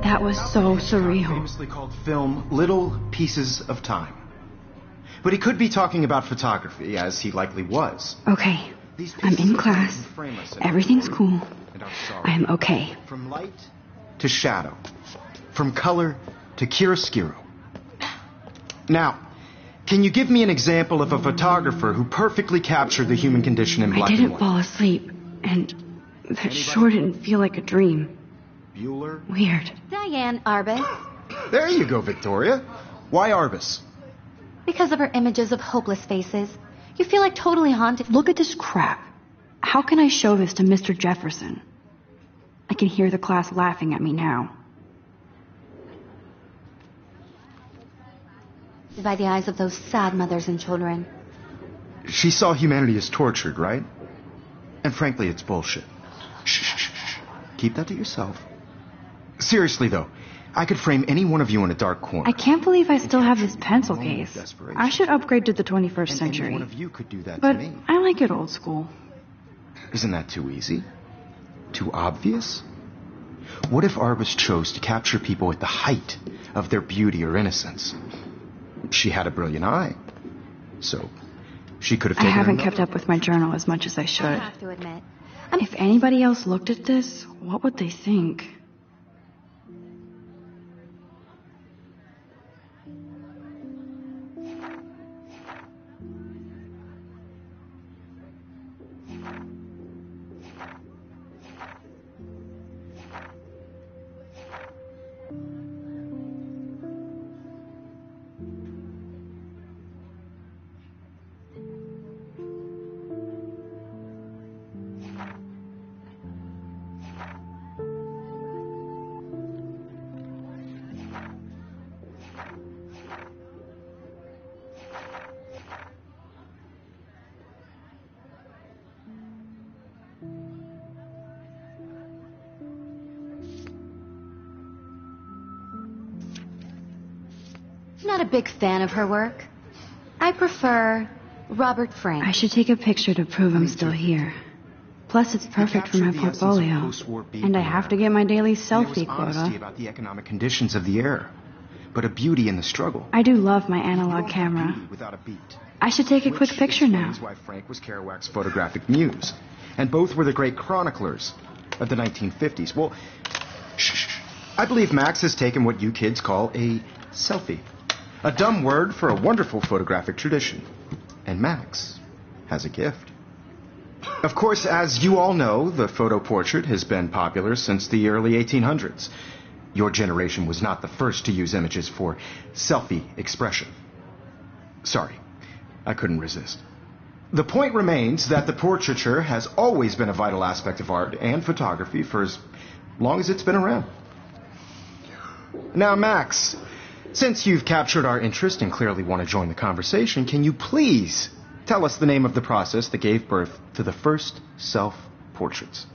That was so surreal. Famously called film Little Pieces of Time. But he could be talking about photography, as he likely was. Okay, I'm in class. Everything's cool. I'm okay. From light to shadow. From color to chiaroscuro. Now, can you give me an example of a photographer who perfectly captured the human condition in black and white? I didn't fall asleep, and that sure didn't feel like a dream. Bueller? Weird. Diane Arbus. There you go, Victoria. Why Arbus? Because of her images of hopeless faces. You feel like totally haunted. Look at this crap. How can I show this to Mr. Jefferson? I can hear the class laughing at me now. By the eyes of those sad mothers and children. She saw humanity as tortured, right? And frankly, it's bullshit. Shh, shh, shh, shh. Keep that to yourself. Seriously, though, I could frame any one of you in a dark corner. I can't believe I still have this pencil case. I should upgrade to the 21st century. Any one of you could do that but to me. I like it old school. Isn't that too easy? Too obvious? What if Arbus chose to capture people at the height of their beauty or innocence? She had a brilliant eye. So, she could have taken I haven't kept up with my journal as much as I should. I have to admit. If anybody else looked at this, what would they think? Not a big fan of her work. I prefer Robert Frank. I should take a picture to prove I'm still here. Plus, it's perfect for my portfolio. And I have to get my daily selfie quota. About the economic conditions of the era, but a beauty in the struggle. I do love my analog camera. Without a beat. I should take a quick picture now. Why Frank was Kerouac's photographic muse, and both were the great chroniclers of the 1950s. Well, shh. I believe Max has taken what you kids call a selfie. A dumb word for a wonderful photographic tradition. And Max has a gift. Of course, as you all know, the photo portrait has been popular since the early 1800s. Your generation was not the first to use images for selfie expression. Sorry, I couldn't resist. The point remains that the portraiture has always been a vital aspect of art and photography for as long as it's been around. Now, Max, since you've captured our interest and clearly want to join the conversation, can you please tell us the name of the process that gave birth to the first self-portraits?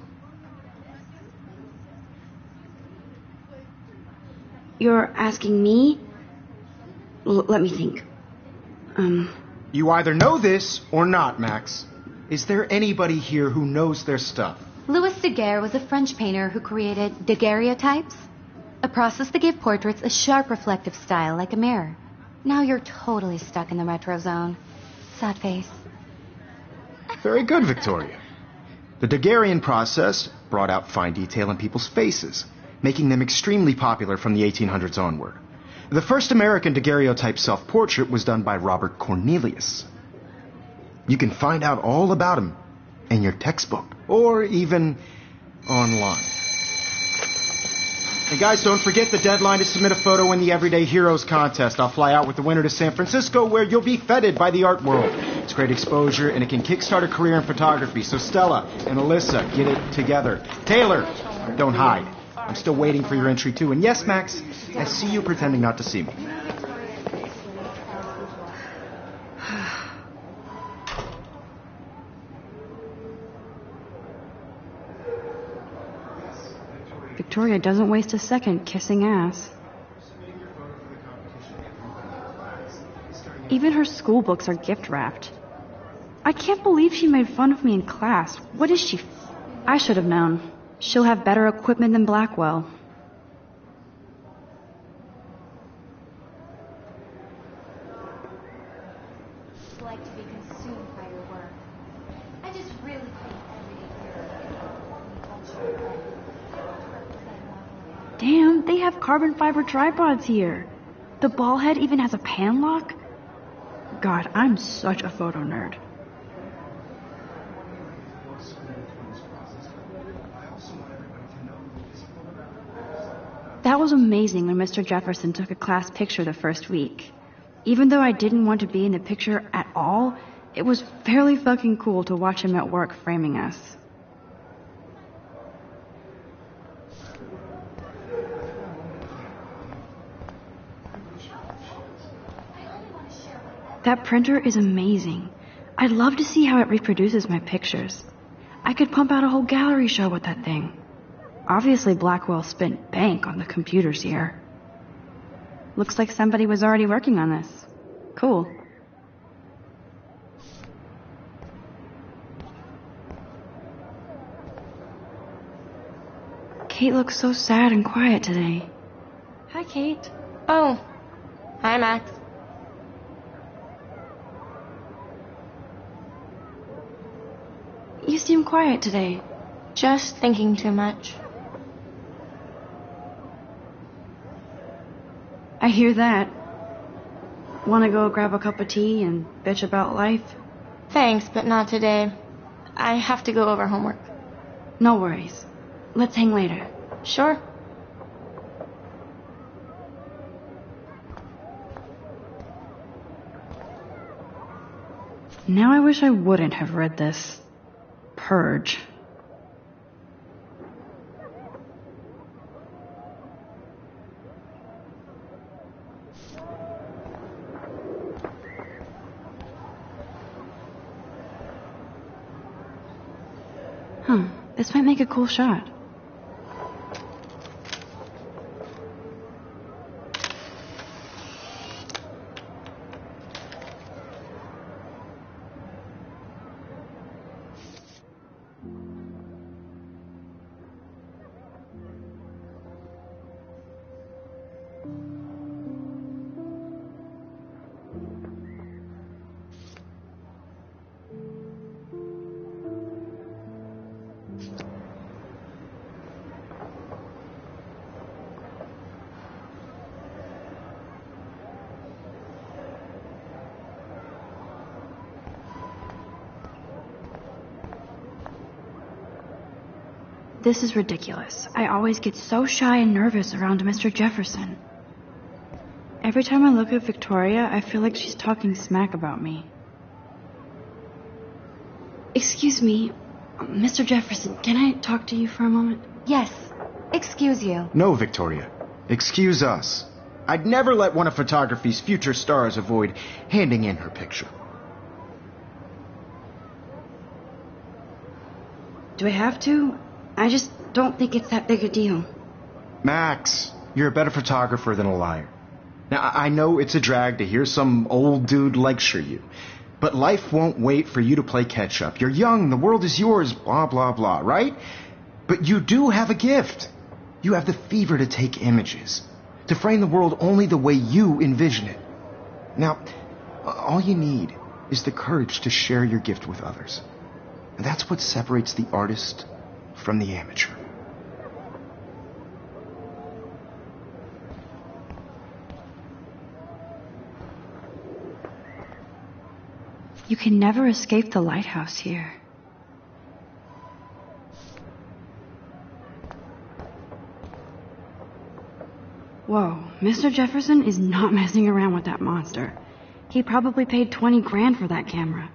You're asking me? Let me think. You either know this or not, Max. Is there anybody here who knows their stuff? Louis Daguerre was a French painter who created daguerreotypes, a process that gave portraits a sharp reflective style like a mirror. Now you're totally stuck in the retro zone. Sad face. Very good, Victoria. The Daguerrean process brought out fine detail in people's faces, making them extremely popular from the 1800s onward. The first American daguerreotype self-portrait was done by Robert Cornelius. You can find out all about him in your textbook, or even online. And guys, don't forget the deadline to submit a photo in the Everyday Heroes contest. I'll fly out with the winner to San Francisco, where you'll be feted by the art world. It's great exposure, and it can kickstart a career in photography. So Stella and Alyssa, get it together. Taylor, don't hide. I'm still waiting for your entry, too. And yes, Max, I see you pretending not to see me. Victoria doesn't waste a second kissing ass. Even her school books are gift-wrapped. I can't believe she made fun of me in class. What is she? I should have known. She'll have better equipment than Blackwell. Damn, they have carbon fiber tripods here. The ball head even has a pan lock. God, I'm such a photo nerd. That was amazing when Mr. Jefferson took a class picture the first week. Even though I didn't want to be in the picture at all, it was fairly fucking cool to watch him at work framing us. That printer is amazing. I'd love to see how it reproduces my pictures. I could pump out a whole gallery show with that thing. Obviously, Blackwell spent bank on the computers here. Looks like somebody was already working on this. Cool. Kate looks so sad and quiet today. Hi, Kate. Oh. Hi, Max. You seem quiet today. Just thinking too much. I hear that. Want to go grab a cup of tea and bitch about life? Thanks, but not today. I have to go over homework. No worries. Let's hang later. Sure. Now I wish I wouldn't have read this. Purge. This might make a cool shot. This is ridiculous. I always get so shy and nervous around Mr. Jefferson. Every time I look at Victoria, I feel like she's talking smack about me. Excuse me, Mr. Jefferson, can I talk to you for a moment? Yes. Excuse you. No, Victoria. Excuse us. I'd never let one of photography's future stars avoid handing in her picture. Do I have to? I just don't think it's that big a deal. Max, you're a better photographer than a liar. Now, I know it's a drag to hear some old dude lecture you, but life won't wait for you to play catch-up. You're young, the world is yours, blah, blah, blah, right? But you do have a gift. You have the fever to take images, to frame the world only the way you envision it. Now, all you need is the courage to share your gift with others. And that's what separates the artist from the amateur. You can never escape the lighthouse here. Whoa, Mr. Jefferson is not messing around with that monster. He probably paid 20 grand for that camera.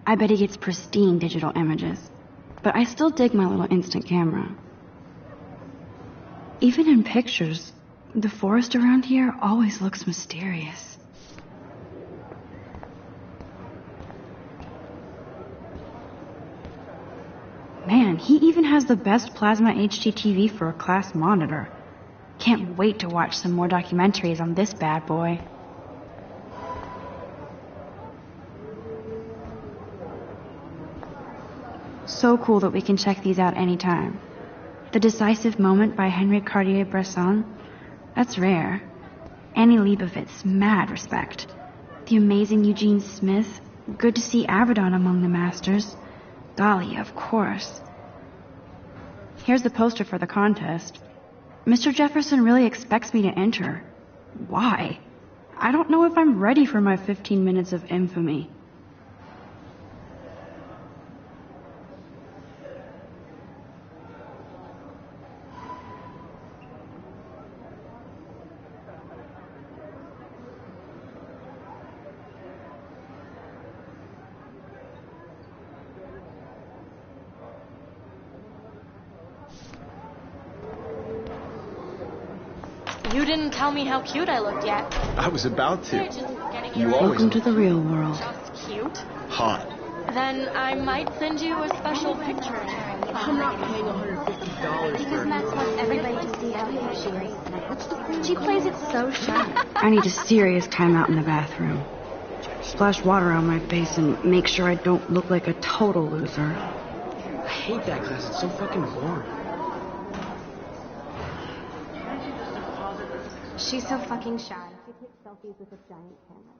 I bet he gets pristine digital images. But I still dig my little instant camera. Even in pictures, the forest around here always looks mysterious. Man, he even has the best plasma HDTV for a class monitor. Can't wait to watch some more documentaries on this bad boy. So cool that we can check these out anytime. The Decisive Moment by Henry Cartier-Bresson, that's rare. Annie Leibovitz, mad respect. The amazing Eugene Smith, good to see Avedon among the masters. Dali, of course. Here's the poster for the contest. Mr. Jefferson really expects me to enter. Why? I don't know if I'm ready for my 15 minutes of infamy. You didn't tell me how cute I looked yet. I was about to. You're just getting You your always Welcome to the real world. just cute. hot. Then I might send you a special picture. I'm not paying $150 Because Max wants everybody to see how cute she is. She plays it so shy. I need a serious timeout in the bathroom. Splash water on my face and make sure I don't look like a total loser. I hate that class. It's so fucking boring. She's so fucking shy. She takes selfies with a giant camera.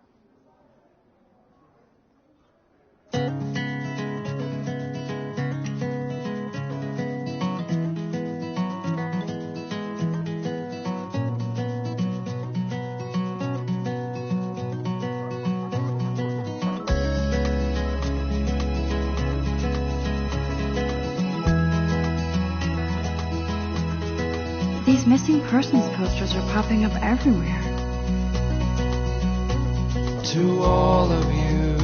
These missing persons posters are popping up everywhere. To all of you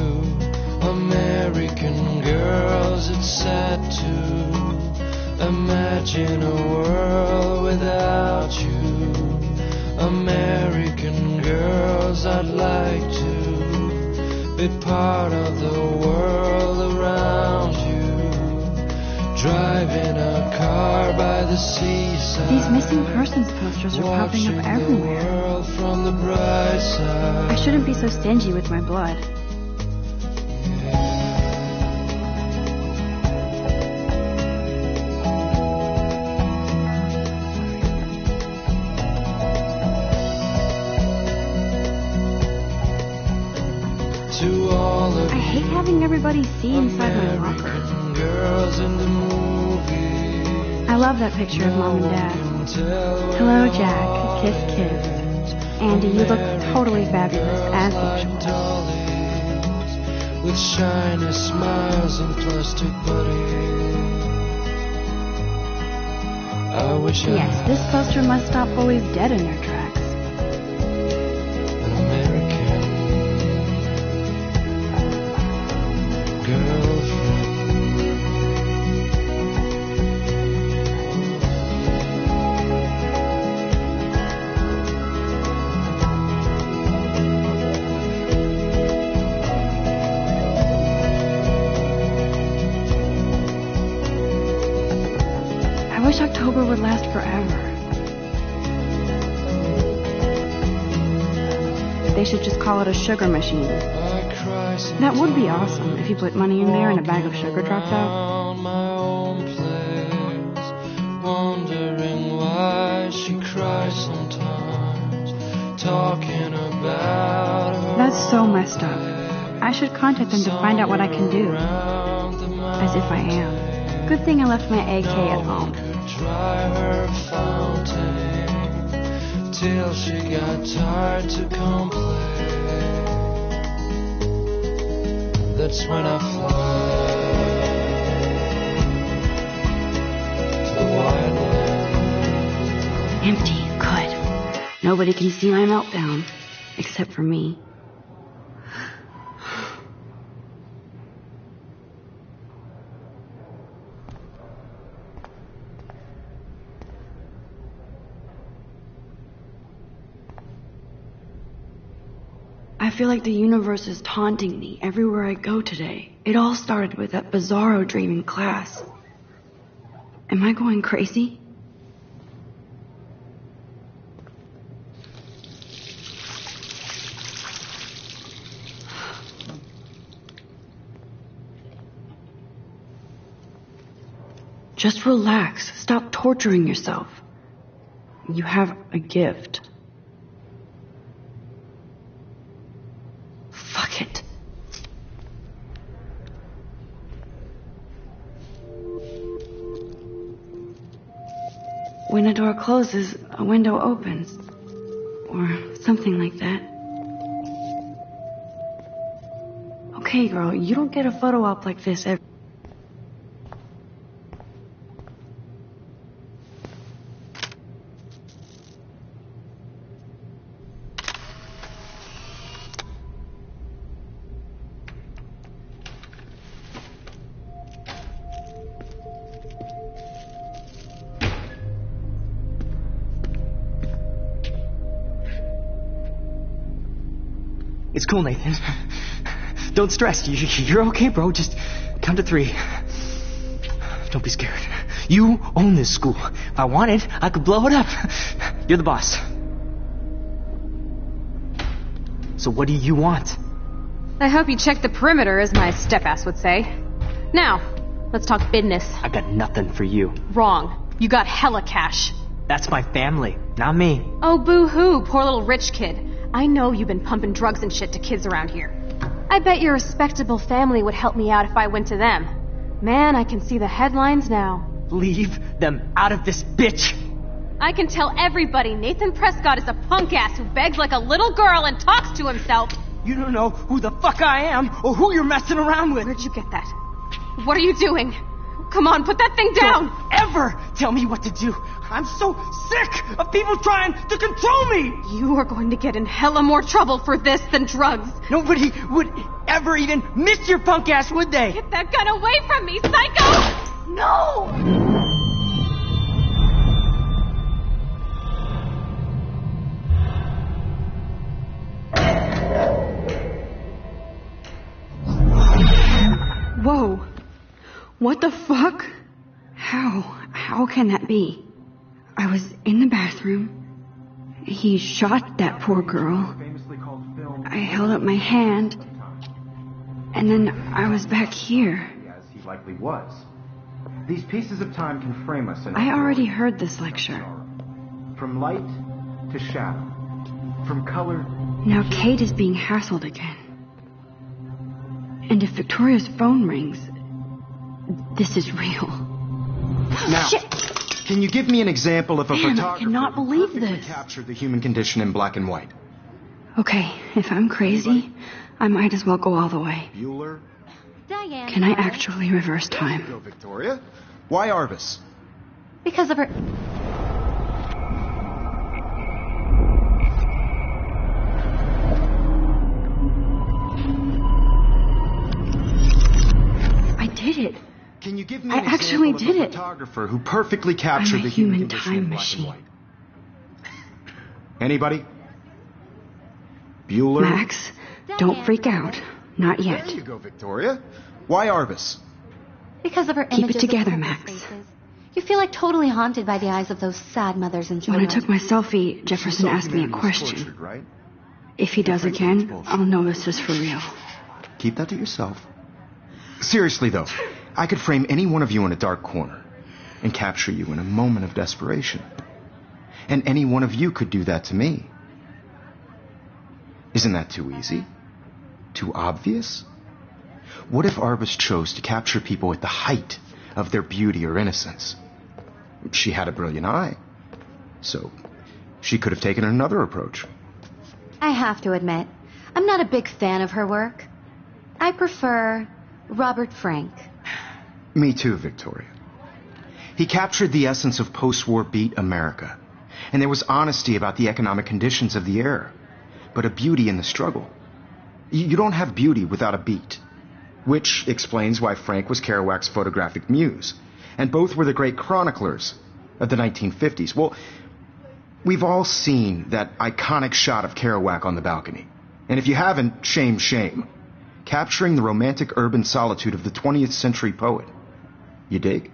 American girls, it's sad to imagine a world without you. American girls, I'd like to be part of the world around you. Driving a car by the seaside. These missing persons posters are popping up everywhere. The world from the bright side. I shouldn't be so stingy with my blood. To all of I hate having everybody see inside my locker. American girls in the movie. I love that picture of Mom and Dad. Hello, Jack. Kiss, kiss. Andy, you look totally fabulous, as usual. Dollies with shiny smiles and plastic buddies. I wish Yes, this poster must stop bullies dead in their tracks. an American girlfriend. I wish October would last forever. They should just call it a sugar machine. I cry That would be awesome if you put money in there and a bag of sugar dropped out. around my own place, wondering why she cries sometimes, talking about her. That's so messed up. I should contact them to find out what I can do. Around the As if I am. Good thing I left my AK at home. dry her fountain till she got tired to complain. That's when I fly to the wildland. Empty. Good. Nobody can see my meltdown. Except for me. I feel like the universe is taunting me everywhere I go today. It all started with that bizarro dream in class. Am I going crazy? Just relax. Stop torturing yourself. You have a gift. Fuck it. when a door closes, a window opens. Or something like that. Okay, girl, you don't get a photo op like this every... It's cool, Nathan. Don't stress. You're okay, bro. Just count to 3. Don't be scared. You own this school. If I wanted, I could blow it up. You're the boss. So what do you want? I hope you checked the perimeter, as my step-ass would say. Now, let's talk business. I got nothing for you. Wrong. You got hella cash. That's my family, not me. Oh, boo-hoo, poor little rich kid. I know you've been pumping drugs and shit to kids around here. I bet your respectable family would help me out if I went to them. Man, I can see the headlines now. Leave them out of this bitch! I can tell everybody Nathan Prescott is a punk ass who begs like a little girl and talks to himself. You don't know who the fuck I am or who you're messing around with. Where'd you get that? What are you doing? Come on, put that thing down! Don't ever tell me what to do. I'm so sick of people trying to control me! You are going to get in hella more trouble for this than drugs. Nobody would ever even miss your punk ass, would they? Get that gun away from me, psycho! No! Whoa. What the fuck? How can that be? I was in the bathroom. He shot that poor girl. I held up my hand. And then I was back here. As he likely was. These pieces of time can frame us in... I already heard this lecture. From light to shadow. From color... Now Kate is being hassled again. And if Victoria's phone rings, this is real. Now, Shit! Can you give me an example of a Man, I photographer cannot who believe perfectly this. captured the human condition in black and white? Okay, if I'm crazy, I might as well go all the way. Bueller? Diane. Can I actually reverse time? Go, Victoria. Why Arbus? Because of her... I did it. Can you give me I an actually example did of a it. photographer who perfectly captured I'm a the human human condition time in black machine. and white? Anybody? Bueller? Max, don't freak out. Not yet. There you go, Victoria. Why Arbus? Because of her Keep it images of together, homeless Max. faces. You feel like totally haunted by the eyes of those sad mothers and When children. I took my selfie, Jefferson asked me a Humanity was question. tortured, right? If he does again, I'll know this is for real. Keep that to yourself. Seriously, though, I could frame any one of you in a dark corner and capture you in a moment of desperation. And any one of you could do that to me. Isn't that too easy? Too obvious? What if Arbus chose to capture people at the height of their beauty or innocence? She had a brilliant eye, so she could have taken another approach. I have to admit, I'm not a big fan of her work. I prefer Robert Frank. Me too, Victoria. He captured the essence of post-war beat America, and there was honesty about the economic conditions of the era, but a beauty in the struggle. You don't have beauty without a beat, which explains why Frank was Kerouac's photographic muse, and both were the great chroniclers of the 1950s. Well, we've all seen that iconic shot of Kerouac on the balcony, and if you haven't, shame, shame. Capturing the romantic urban solitude of the 20th century poet. You dig?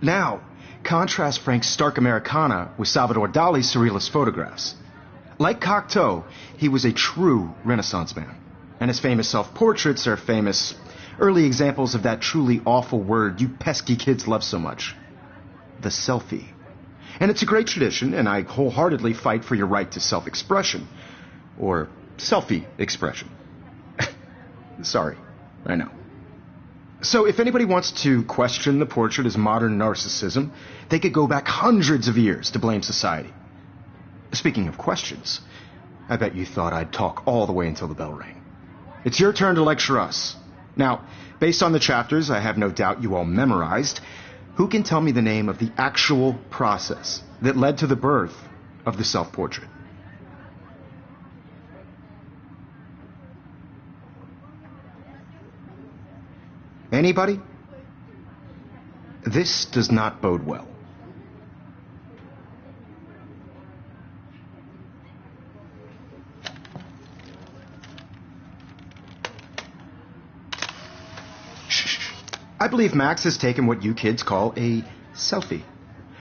Now, contrast Frank's stark Americana with Salvador Dali's surrealist photographs. Like Cocteau, he was a true Renaissance man, and his famous self-portraits are famous early examples of that truly awful word you pesky kids love so much. The selfie. And it's a great tradition, and I wholeheartedly fight for your right to self-expression. Or selfie expression. Sorry, I know. So if anybody wants to question the portrait as modern narcissism, they could go back hundreds of years to blame society. Speaking of questions, I bet you thought I'd talk all the way until the bell rang. It's your turn to lecture us. Now, based on the chapters I have no doubt you all memorized, who can tell me the name of the actual process that led to the birth of the self-portrait? Anybody? This does not bode well. Shh. I believe Max has taken what you kids call a selfie.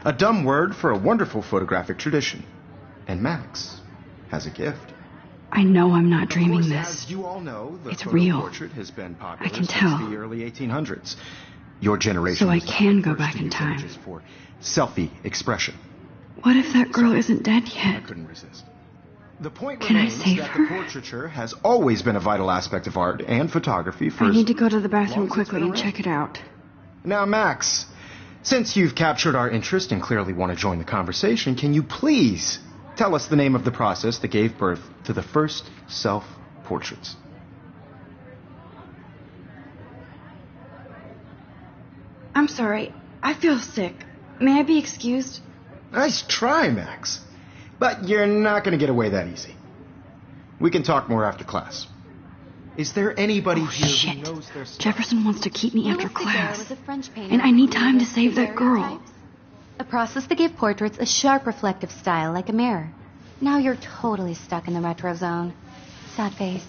A dumb word for a wonderful photographic tradition. And Max has a gift. I know I'm not dreaming Of course, this. as you all know, the It's photo real. portrait has been popular I can since tell. the early 1800s. Your generation So I was the can go first back to in use time. images for selfie expression. What if that girl isn't dead I yet? couldn't resist. The point Can I remains save that her? the portraiture has always been a vital aspect of art and photography for I as need to go to the long bathroom as it's quickly been and around. check it out. Now, Max, since you've captured our interest and clearly want to join the conversation, can you please tell us the name of the process that gave birth to the first self-portraits? I'm sorry. I feel sick. May I be excused? Nice try, Max. But you're not going to get away that easy. We can talk more after class. Is there anybody Oh, here shit. who knows their stuff? Jefferson wants to keep me after Louis Daguerre class. was a French painter And I need who time to created save that girl. daguerreotypes, a process that gave portraits a sharp reflective style like a mirror. Now you're totally stuck in the retro zone. Sad face.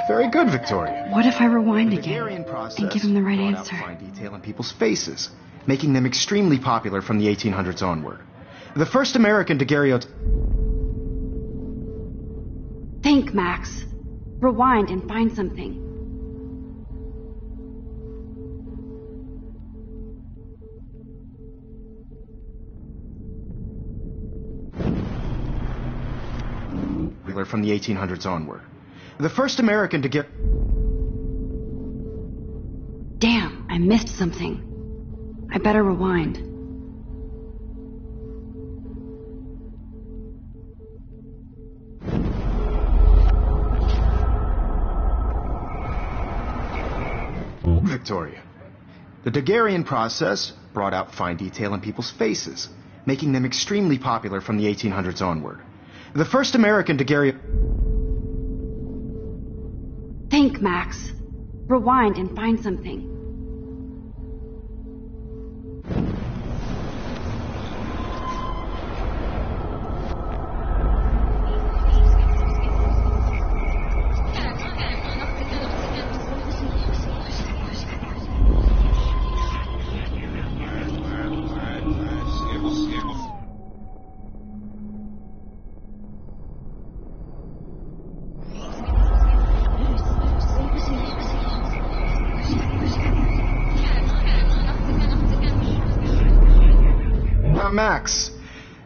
Very good, Victoria. What if I rewind The again Daguerrean process and give him the right brought out answer? fine detail in people's faces, making them extremely popular from the 1800s onward. The first American daguerreotype... Think, Max. Rewind and find something. from the 1800s onward. The first American to get... Damn, I missed something. I better rewind. Victoria. The Daguerrean process brought out fine detail in people's faces, making them extremely popular from the 1800s onward. The first American Daguerrean... Think, Max. Rewind and find something. Max,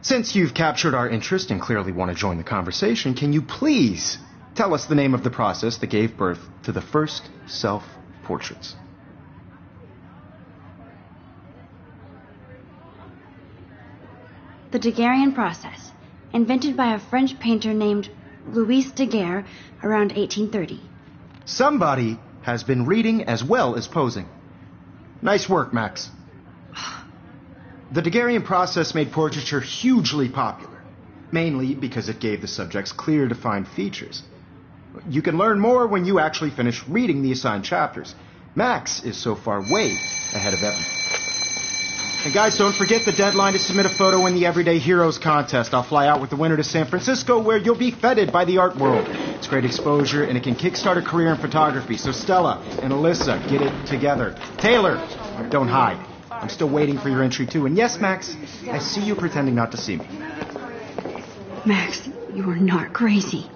since you've captured our interest and clearly want to join the conversation, can you please tell us the name of the process that gave birth to the first self-portraits? The Daguerrean process, invented by a French painter named Louis Daguerre around 1830. Somebody has been reading as well as posing. Nice work, Max. The Daguerrean process made portraiture hugely popular, mainly because it gave the subjects clear, defined features. You can learn more when you actually finish reading the assigned chapters. Max is so far way ahead of Evan. And guys, don't forget the deadline to submit a photo in the Everyday Heroes contest. I'll fly out with the winner to San Francisco, where you'll be feted by the art world. It's great exposure, and it can kickstart a career in photography. So Stella and Alyssa, get it together. Taylor, don't hide. I'm still waiting for your entry, too. And yes, Max, I see you pretending not to see me. Max, you are not crazy.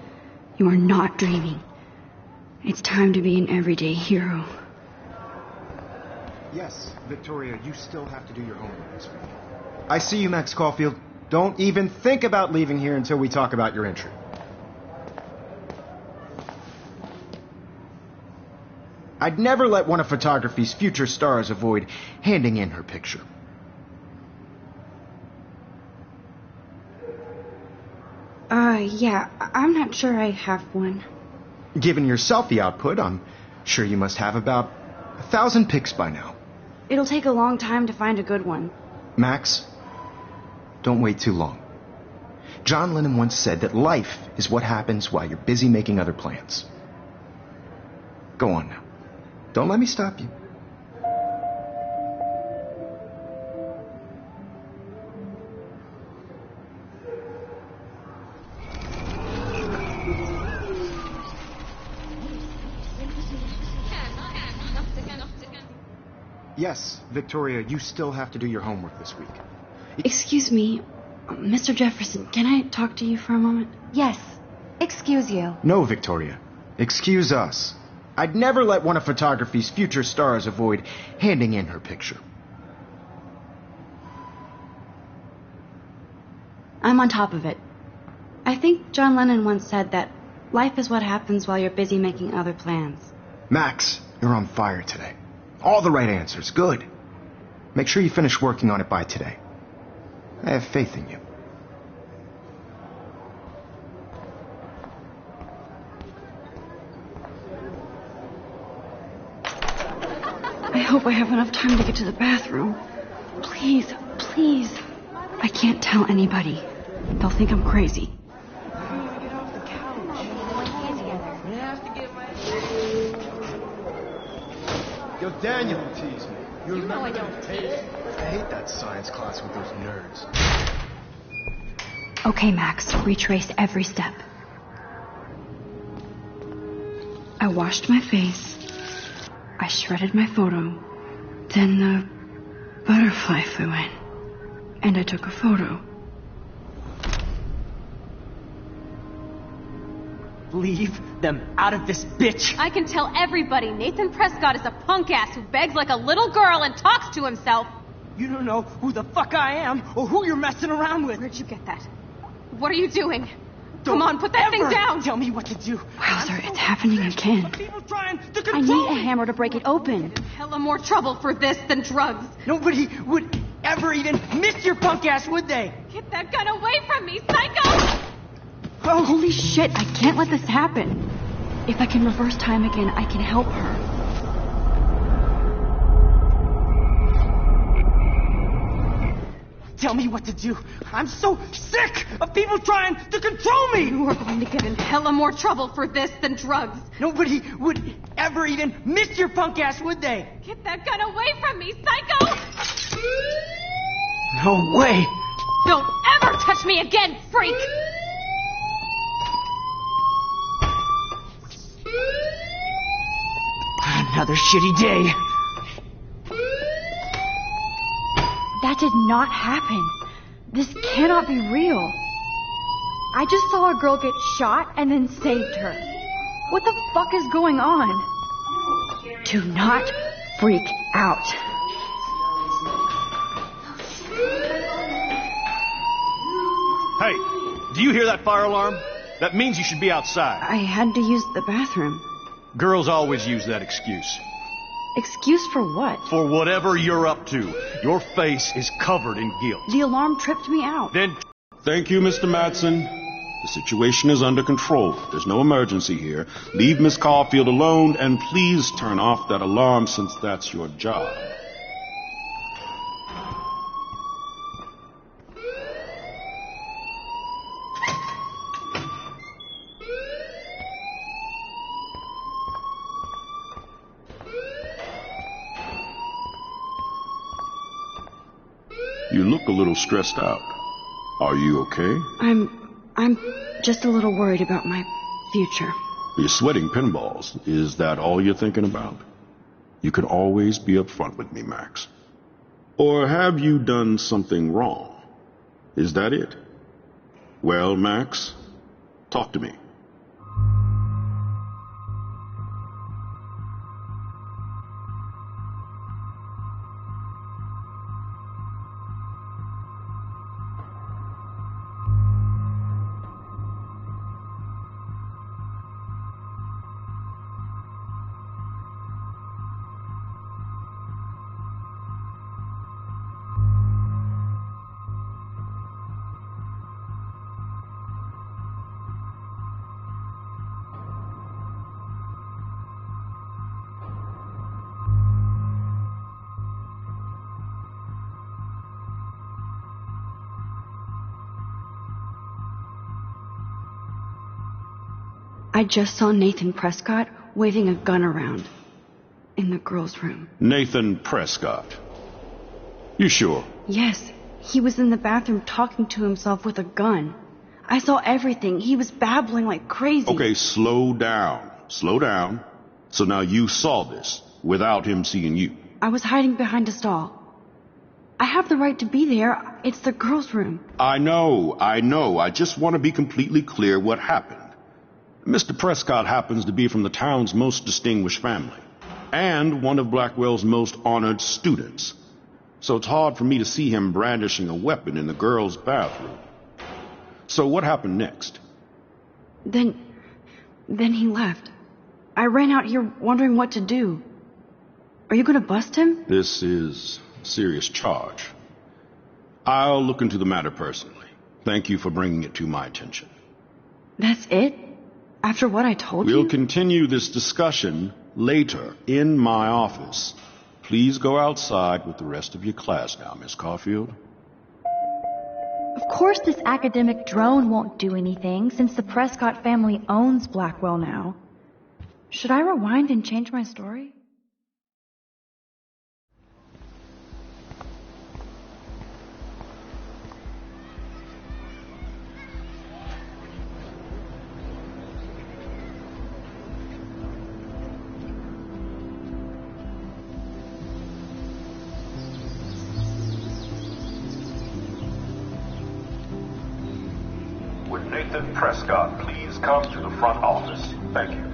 You are not dreaming. It's time to be an everyday hero. Yes, Victoria, you still have to do your homework this week. I see you, Max Caulfield. Don't even think about leaving here until we talk about your entry. I'd never let one of photography's future stars avoid handing in her picture. Yeah, I'm not sure I have one. Given your selfie output, I'm sure you must have about 1,000 pics by now. It'll take a long time to find a good one. Max, don't wait too long. John Lennon once said that life is what happens while you're busy making other plans. Go on now. Don't let me stop you. Yes, Victoria, you still have to do your homework this week. Excuse me, Mr. Jefferson, can I talk to you for a moment? Yes. Excuse you. No, Victoria. Excuse us. I'd never let one of photography's future stars avoid handing in her picture. I'm on top of it. I think John Lennon once said that life is what happens while you're busy making other plans. Max, you're on fire today. All the right answers. Good. Make sure you finish working on it by today. I have faith in you. I hope I have enough time to get to the bathroom. Please, please. I can't tell anybody. They'll think I'm crazy. Yo, Daniel teased me. You remember I don't tease. I hate that science class with those nerds. Okay, Max, retrace every step. I washed my face. I shredded my photo. Then the butterfly flew in. And I took a photo. Leave them out of this, bitch! I can tell everybody Nathan Prescott is a punk ass who begs like a little girl and talks to himself. You don't know who the fuck I am or who you're messing around with. Where'd you get that? What are you doing? Come on, put that thing down! Tell me what to do. Wowzer, it's happening again. People trying to I control need a hammer to break it open. Hella more trouble for this than drugs. Nobody would ever even miss your punk ass, would they? Get that gun away from me, psycho! Oh, holy shit, I can't let this happen. If I can reverse time again, I can help her. Tell me what to do. I'm so sick of people trying to control me! You are going to get in hella more trouble for this than drugs. Nobody would ever even miss your punk ass, would they? Get that gun away from me, psycho! No way! Don't ever touch me again, freak! Another shitty day. That did not happen. This cannot be real. I just saw a girl get shot and then saved her. What the fuck is going on? Do not freak out. Hey, do you hear that fire alarm? That means you should be outside. I had to use the bathroom. Girls always use that excuse. Excuse for what? For whatever you're up to. Your face is covered in guilt. The alarm tripped me out. Then Thank you, Mr. Matson. The situation is under control. There's no emergency here. Leave Miss Caulfield alone, and please turn off that alarm since that's your job. You look a little stressed out. Are you okay? I'm just a little worried about my future. You're sweating pinballs. Is that all you're thinking about? You can always be upfront with me, Max. Or have you done something wrong? Is that it? Well, Max, talk to me. I just saw Nathan Prescott waving a gun around in the girls' room. Nathan Prescott. You sure? Yes, he was in the bathroom talking to himself with a gun. I saw everything. He was babbling like crazy. Okay, slow down. Slow down. So now you saw this without him seeing you. I was hiding behind a stall. I have the right to be there. It's the girls' room. I know. I just want to be completely clear what happened. Mr. Prescott happens to be from the town's most distinguished family, and one of Blackwell's most honored students. So it's hard for me to see him brandishing a weapon in the girls' bathroom. So what happened next? Then he left. I ran out here wondering what to do. Are you going to bust him? This is a serious charge. I'll look into the matter personally. Thank you for bringing it to my attention. That's it? After what I told you? We'll continue this discussion later in my office. Please go outside with the rest of your class now, Miss Caulfield. Of course this academic drone won't do anything, since the Prescott family owns Blackwell now. Should I rewind and change my story? Would Nathan Prescott please come to the front office? Thank you.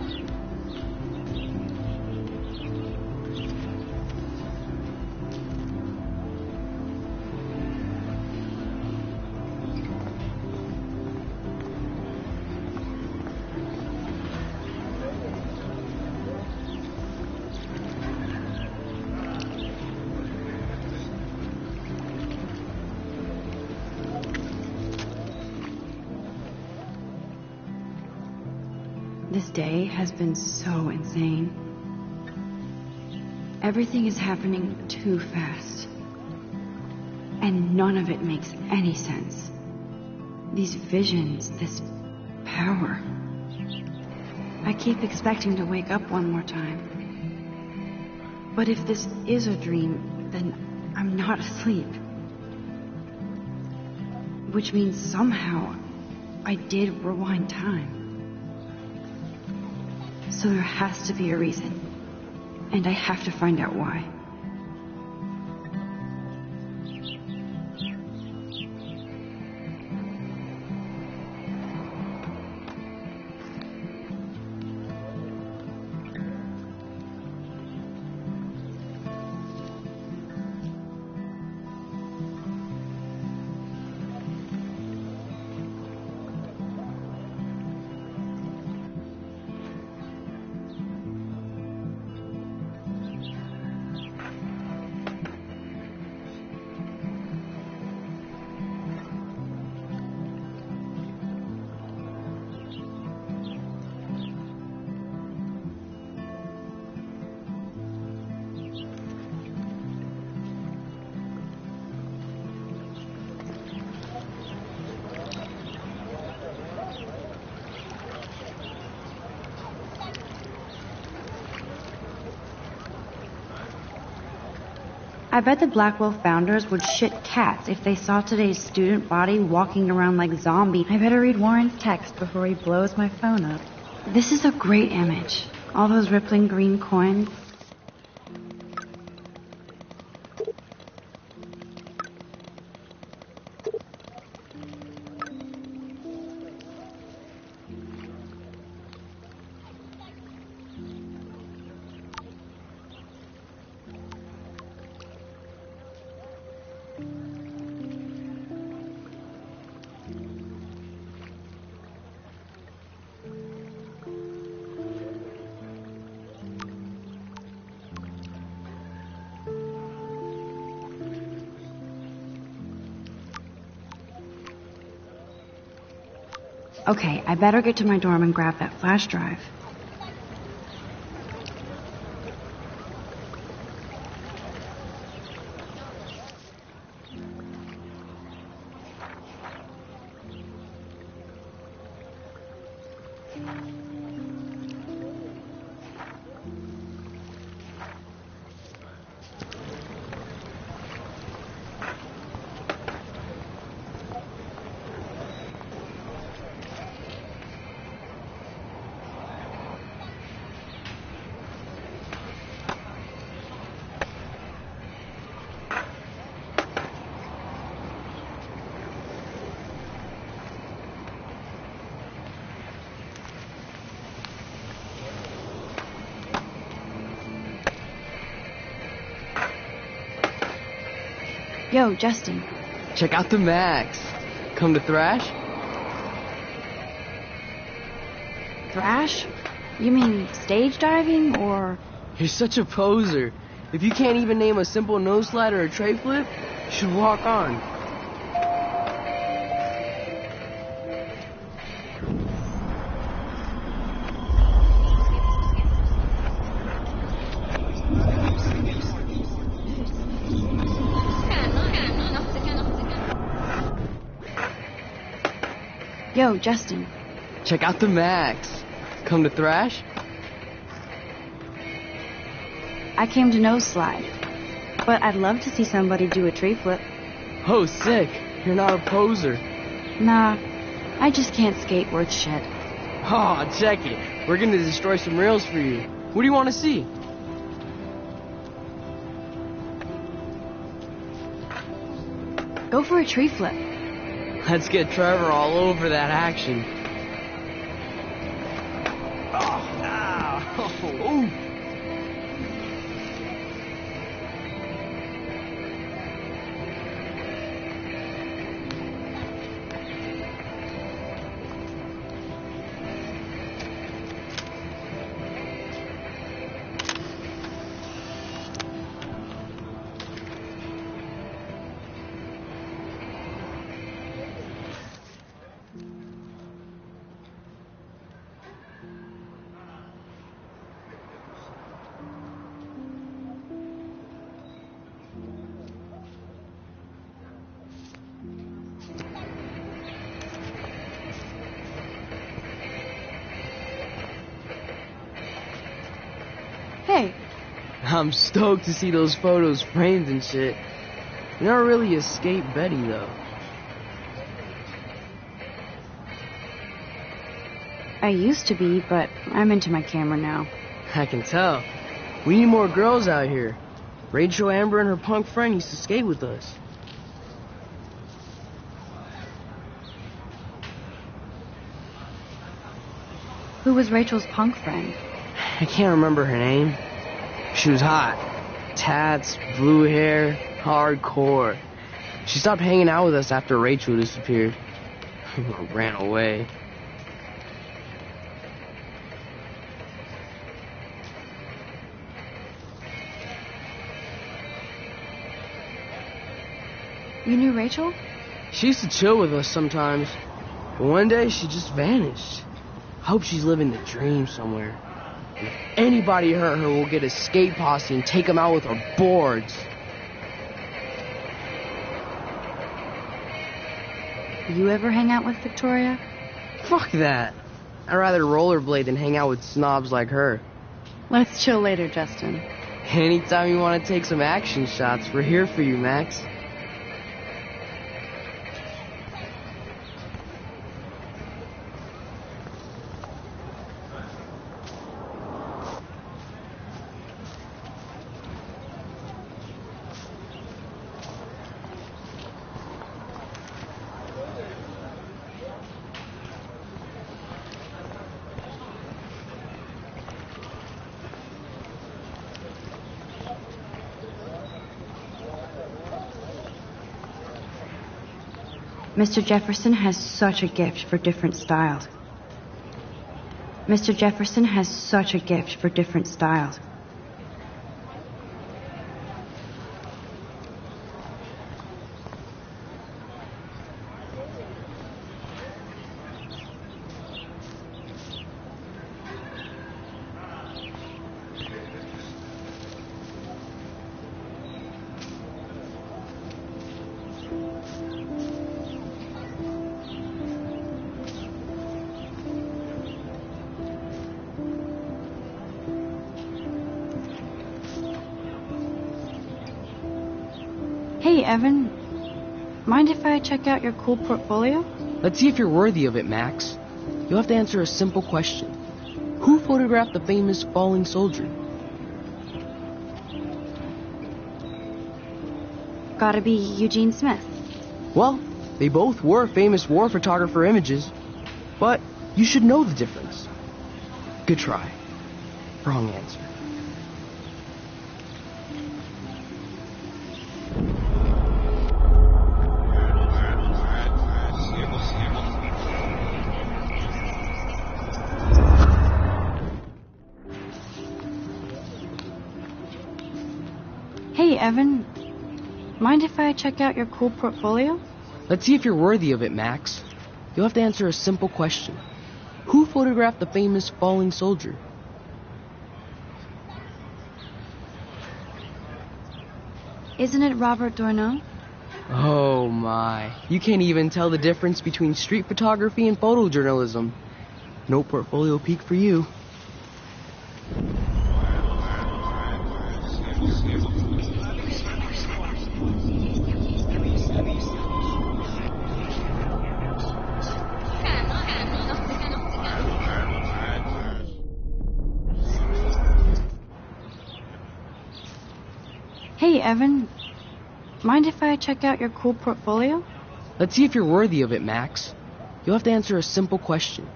This day has been so insane. Everything is happening too fast. And none of it makes any sense. These visions, this power. I keep expecting to wake up one more time. But if this is a dream, then I'm not asleep. Which means somehow I did rewind time. So there has to be a reason. And I have to find out why. I bet the Blackwell founders would shit cats if they saw today's student body walking around like zombie. I better read Warren's text before he blows my phone up. This is a great image. All those rippling green coins. Okay, I better get to my dorm and grab that flash drive. Yo, Justin. Check out the Max. Come to thrash? Thrash? You mean stage diving, or...? You're such a poser. If you can't even name a simple nose slide or a tray flip, you should walk on. Yo, Justin. Check out the Max. Come to thrash? I came to nose slide, but I'd love to see somebody do a tree flip. Oh, sick. You're not a poser. Nah, I just can't skate worth shit. Oh, check it. We're gonna destroy some rails for you. What do you want to see? Go for a tree flip. Let's get Trevor all over that action. Oh, ow. Ooh. Hey. I'm stoked to see those photos framed and shit. You're not really a skate Betty, though. I used to be, but I'm into my camera now. I can tell. We need more girls out here. Rachel Amber and her punk friend used to skate with us. Who was Rachel's punk friend? I can't remember her name. She was hot. Tats, blue hair, hardcore. She stopped hanging out with us after Rachel disappeared. Or ran away. You knew Rachel? She used to chill with us sometimes. But one day she just vanished. I hope she's living the dream somewhere. If anybody hurt her, we'll get a skate posse and take them out with our boards. You ever hang out with Victoria? Fuck that. I'd rather rollerblade than hang out with snobs like her. Let's chill later, Justin. Anytime you want to take some action shots, we're here for you, Max. Mr. Jefferson has such a gift for different styles. Mr. Jefferson has such a gift for different styles. Hey, Evan. Mind if I check out your cool portfolio? Let's see if you're worthy of it, Max. You'll have to answer a simple question. Who photographed the famous falling soldier? Gotta be Eugene Smith. Well, they both were famous war photographer images, but you should know the difference. Good try. Wrong answer. Hey, Evan. Mind if I check out your cool portfolio? Let's see if you're worthy of it, Max. You'll have to answer a simple question. Who photographed the famous falling soldier? Isn't it Robert Doisneau? Oh my. You can't even tell the difference between street photography and photojournalism. No portfolio peek for you. Hey, Evan. Mind if I check out your cool portfolio? Let's see if you're worthy of it, Max. You'll have to answer a simple question.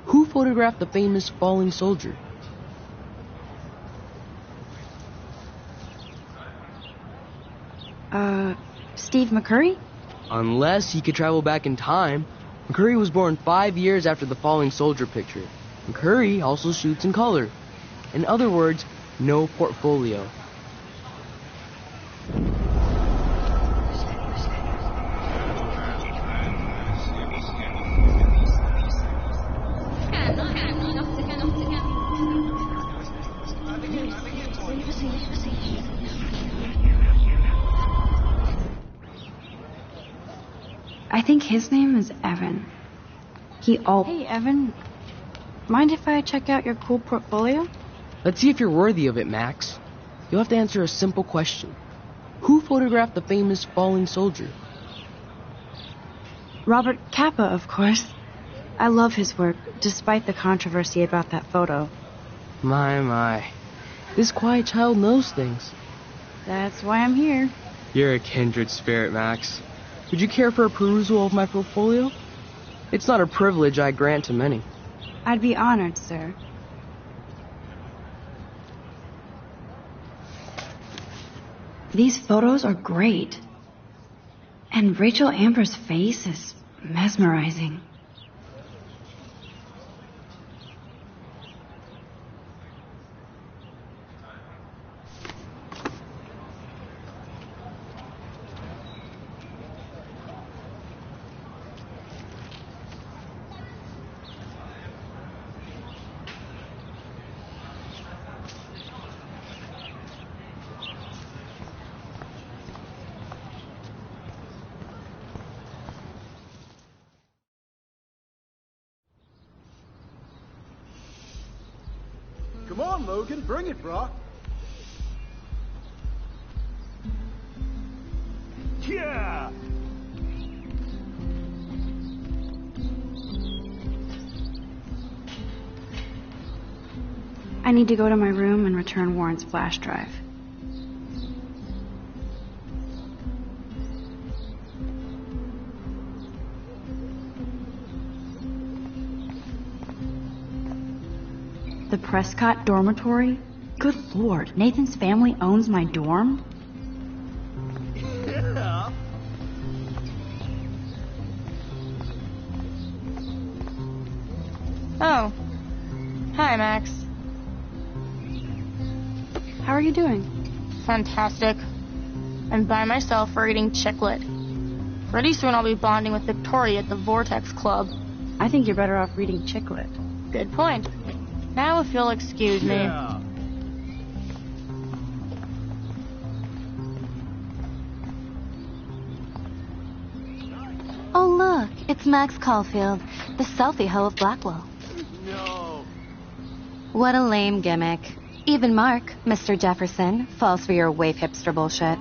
Who photographed the famous falling soldier? Steve McCurry? Unless he could travel back in time. McCurry was born 5 years after the falling soldier picture. McCurry also shoots in color. In other words, no portfolio. I think his name is Evan. Hey, Evan. Mind if I check out your cool portfolio? Let's see if you're worthy of it, Max. You'll have to answer a simple question. Who photographed the famous falling soldier? Robert Capa, of course. I love his work, despite the controversy about that photo. My. This quiet child knows things. That's why I'm here. You're a kindred spirit, Max. Would you care for a perusal of my portfolio? It's not a privilege I grant to many. I'd be honored, sir. These photos are great. And Rachel Amber's face is mesmerizing. Come on, Logan, bring it, brah. Yeah! I need to go to my room and return Warren's flash drive. The Prescott dormitory? Good lord, Nathan's family owns my dorm? Yeah. Oh. Hi, Max. How are you doing? Fantastic. I'm by myself for eating chiclet. Pretty soon I'll be bonding with Victoria at the Vortex Club. I think you're better off reading Chicklet. Good point. Now if you'll excuse me. Yeah. Oh, look, it's Max Caulfield, the selfie hoe of Blackwell. No. What a lame gimmick. Even Mark, Mr. Jefferson, falls for your wave hipster bullshit.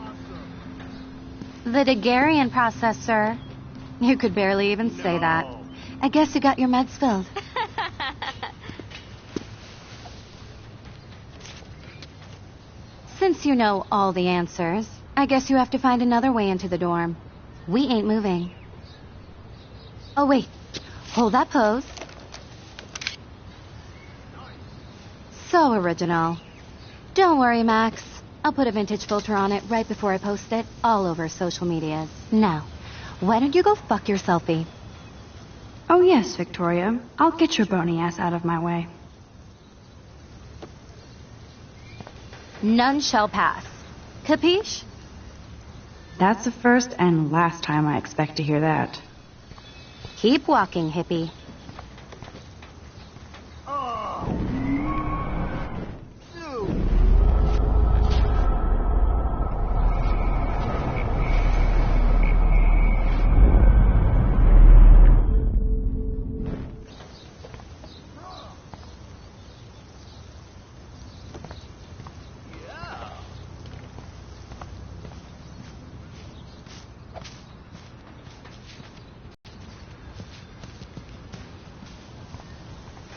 The Daguerrean process, sir. You could barely even say that. I guess you got your meds filled. Since you know all the answers, I guess you have to find another way into the dorm. We ain't moving. Oh, wait. Hold that pose. So original. Don't worry, Max. I'll put a vintage filter on it right before I post it all over social medias. Now, why don't you go fuck your selfie? Oh yes, Victoria. I'll get your bony ass out of my way. None shall pass. Capiche? That's the first and last time I expect to hear that. Keep walking, hippie.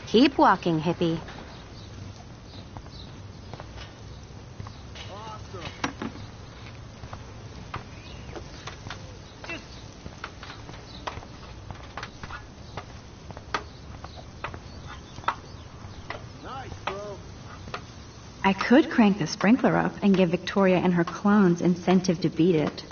Keep walking, hippie. I could crank the sprinkler up and give Victoria and her clones incentive to beat it.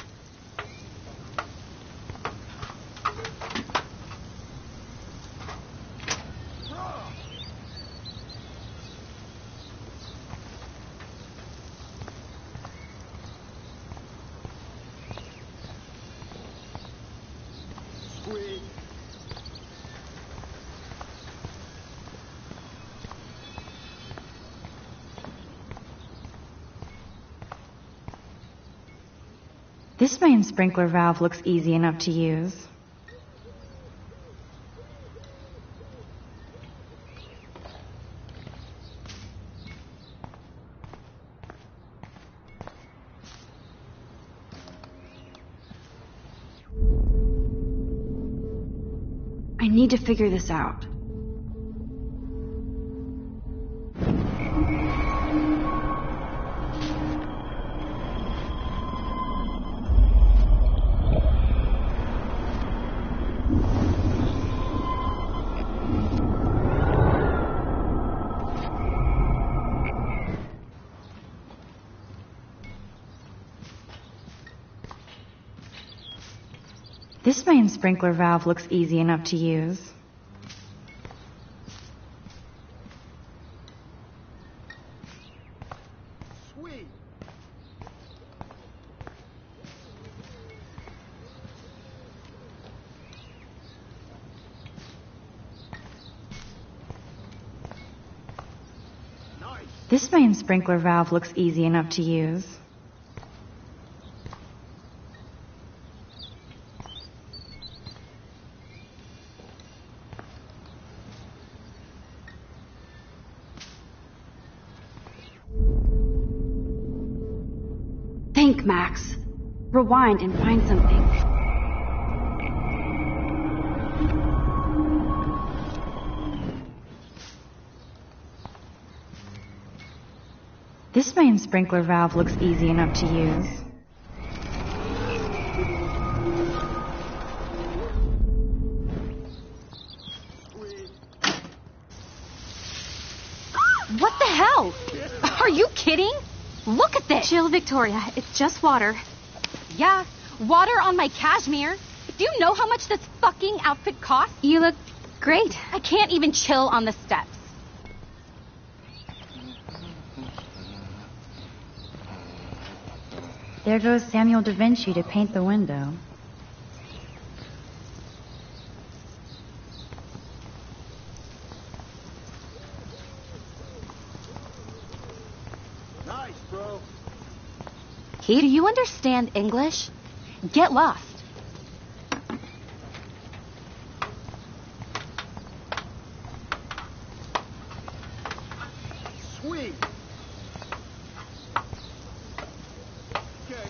This main sprinkler valve looks easy enough to use. I need to figure this out. This main sprinkler valve looks easy enough to use. Sweet. Nice. This main sprinkler valve looks easy enough to use. Think, Max. Rewind and find something. This main sprinkler valve looks easy enough to use. What the hell? Are you kidding? Look at this! Chill, Victoria. It's just water. Yeah, water on my cashmere. Do you know how much this fucking outfit costs? You look great. I can't even chill on the steps. There goes Samuel da Vinci to paint the window. Nice, bro. He, do you understand English? Get lost. Sweet. Okay.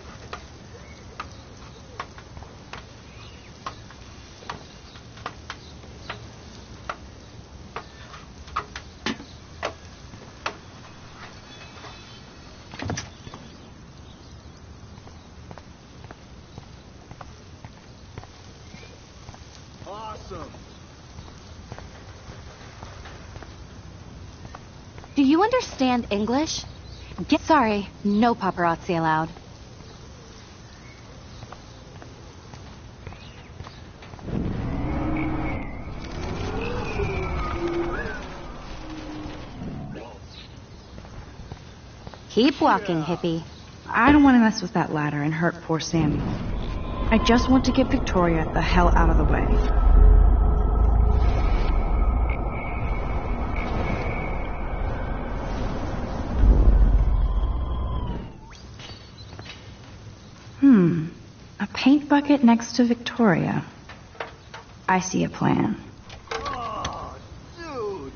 Awesome. Do you understand English? Sorry, no paparazzi allowed. Keep walking, hippie. I don't want to mess with that ladder and hurt poor Sammy. I just want to get Victoria the hell out of the way. A paint bucket next to Victoria. I see a plan. Oh, dude.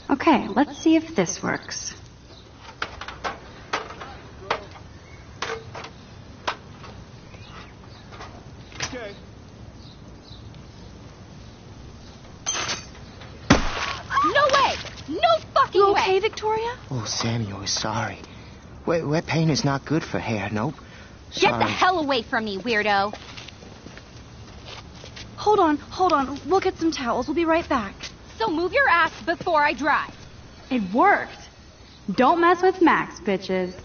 Okay, let's see if this works. Okay. No way! No fucking You way! okay, Victoria? Oh, Samuel is sorry. Wet paint is not good for hair, nope. Get Sorry. the hell away from me, weirdo! Hold on. We'll get some towels. We'll be right back. So move your ass before I drive. It worked. Don't mess with Max, bitches.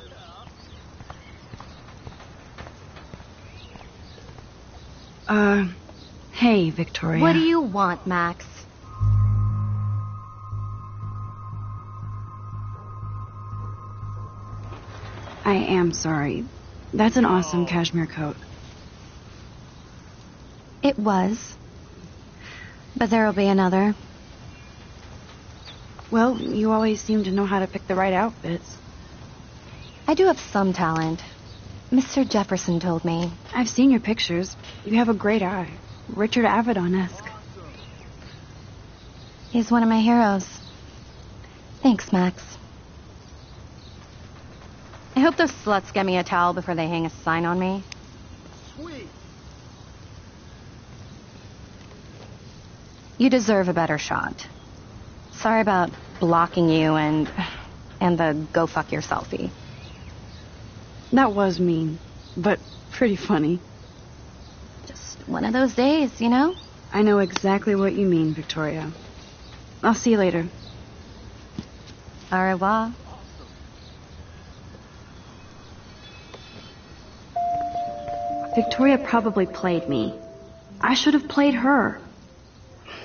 Hey, Victoria. What do you want, Max? I am sorry. That's an awesome cashmere coat. It was. But there'll be another. Well, you always seem to know how to pick the right outfits. I do have some talent. Mr. Jefferson told me. I've seen your pictures. You have a great eye. Richard Avedon-esque. He's one of my heroes. Thanks, Max. I hope those sluts get me a towel before they hang a sign on me. Sweet. You deserve a better shot. Sorry about blocking you and the go fuck your selfie. That was mean, but pretty funny. Just one of those days, you know? I know exactly what you mean, Victoria. I'll see you later. Au revoir. Victoria probably played me. I should have played her.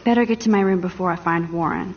Better get to my room before I find Warren.